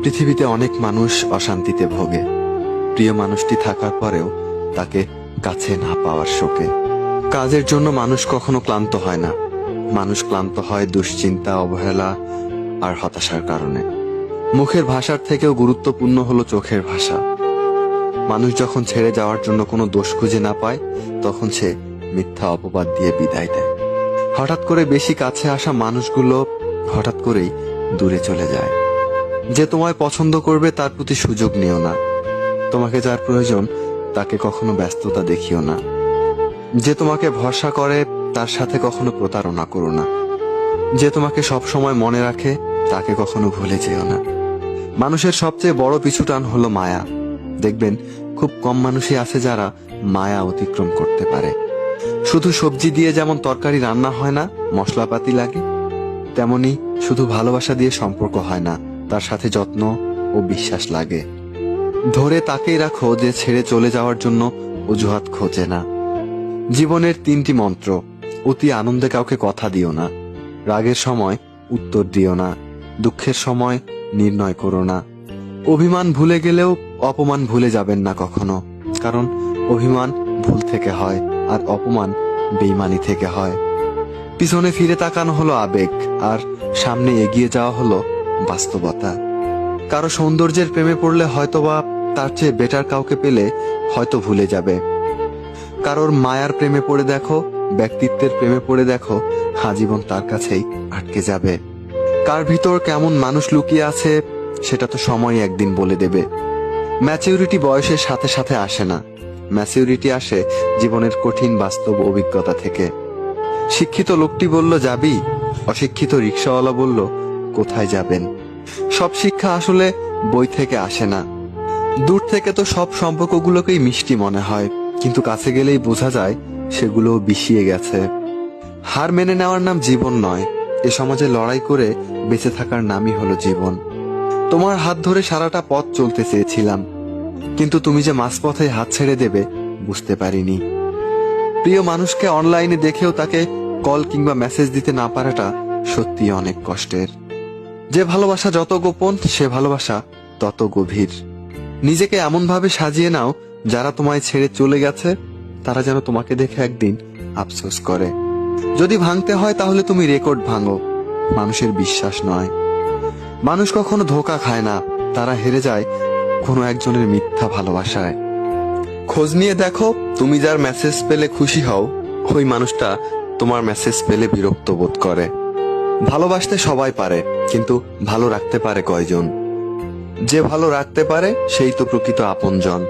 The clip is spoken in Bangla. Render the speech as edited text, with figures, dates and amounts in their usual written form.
পৃথিবীতে অনেক মানুষ অশান্তিতে ভোগে, প্রিয় মানুষটি থাকার পরেও তাকে কাছে না পাওয়ার শোকে। কাজের জন্য মানুষ কখনো ক্লান্ত হয় না, মানুষ ক্লান্ত হয় দুশ্চিন্তা, অবহেলা আর হতাশার কারণে। মুখের ভাষার থেকেও গুরুত্বপূর্ণ হলো চোখের ভাষা। মানুষ যখন ছেড়ে যাওয়ার জন্য কোনো দোষ খুঁজে না পায়, তখন সে মিথ্যা অপবাদ দিয়ে বিদায় দেয়। হঠাৎ করে বেশি কাছে আসা মানুষগুলো হঠাৎ করেই দূরে চলে যায়। যে তোমায় পছন্দ করবে তার প্রতি সুযোগ নিও না, তোমাকে যার প্রয়োজন তাকে কখনো ব্যস্ততা দেখিও না। যে তোমাকে ভরসা করে তার সাথে কখনো প্রতারণা করো না। যে তোমাকে সব সময় মনে রাখে তাকে কখনো ভুলে যেও না। মানুষের সবচেয়ে বড় পিছুটান হলো মায়া। দেখবেন খুব কম মানুষই আছে যারা মায়া অতিক্রম করতে পারে। শুধু সবজি দিয়ে যেমন তরকারি রান্না হয় না, মশলাপাতি লাগে, তেমনি শুধু ভালোবাসা দিয়ে সম্পর্ক হয় না, তার সাথে যত্ন ও বিশ্বাস লাগে। ধরে তাকেই রাখো যে ছেড়ে চলে যাওয়ার জন্য অজুহাত খোঁজে না। জীবনের 3টি মন্ত্র: অতি আনন্দে কাউকে কথা দিও না, রাগের সময় উত্তর দিও না, দুঃখের সময় নির্ণয় করো না। অভিমান ভুলে গেলেও অপমান ভুলে যাবেন না কখনো, কারণ অভিমান ভুল থেকে হয় আর অপমান বেইমানি থেকে হয়। পিছনে ফিরে তাকানো হলো আবেগ, আর সামনে এগিয়ে যাওয়া হলো বাস্তবতা। কারো সৌন্দর্যের প্রেমে পড়লে হয়তোবা তার চেয়ে বেটার কাউকে পেলে হয়তো ভুলে যাবে। কারোর মায়ার প্রেমে পড়ে দেখো, ব্যক্তিত্বের প্রেমে পড়ে দেখো, আজীবন তার কাছেই আটকে যাবে। কার ভিতর কেমন মানুষ লুকিয়ে আছে সেটা তো সময়ই একদিন বলে দেবে। ম্যাচিউরিটি বয়সের সাথে সাথে আসে না, ম্যাচিউরিটি আসে জীবনের কঠিন বাস্তব অভিজ্ঞতা থেকে। শিক্ষিত লোকটি বলল যাবি, অশিক্ষিত রিক্সাওয়ালা বলল কোথায় যাবেন। সব শিক্ষা আসলে বই থেকে আসে না। দূর থেকে তো সব সম্পর্কগুলোকেই মিষ্টি মনে হয়, কিন্তু কাছে গেলেই বোঝা যায় সেগুলো বিষিয়ে গেছে। হার মেনে নেওয়ার নাম জীবন নয়, এ সমাজে লড়াই করে বেঁচে থাকার নামই হলো জীবন। তোমার হাত ধরে সারাটা পথ চলতে চেয়েছিলাম, কিন্তু তুমি যে মাঝপথে হাত ছেড়ে দেবে বুঝতে পারিনি। প্রিয় মানুষকে অনলাইনে দেখেও তাকে কল কিংবা মেসেজ দিতে না পারাটা সত্যি অনেক কষ্টের। যে ভালোবাসা যত গোপন, সে ভালোবাসা তত গভীর। নিজেকে এমন ভাবে সাজিয়ে নাও, যারা তোমায় ছেড়ে চলে গেছে তারা যেন তোমাকে দেখে একদিন আফসোস করে। যদি ভাঙতে হয় তাহলে তুমি রেকর্ড ভাঙো, মানুষের বিশ্বাস নয়। মানুষ কখনো ধোঁকা খায় না, তারা হেরে যায় কোনো একজনের মিথ্যা ভালোবাসায়। খোঁজ নিয়ে দেখো, তুমি যার মেসেজ পেলে খুশি হও, ওই মানুষটা তোমার মেসেজ পেলে বিরক্ত বোধ করে। ভালোবাসতে সবাই পারে, কিন্তু ভালো রাখতে পারে কয়জন? যে ভালো রাখতে পারে সেই তো প্রকৃত আপনজন।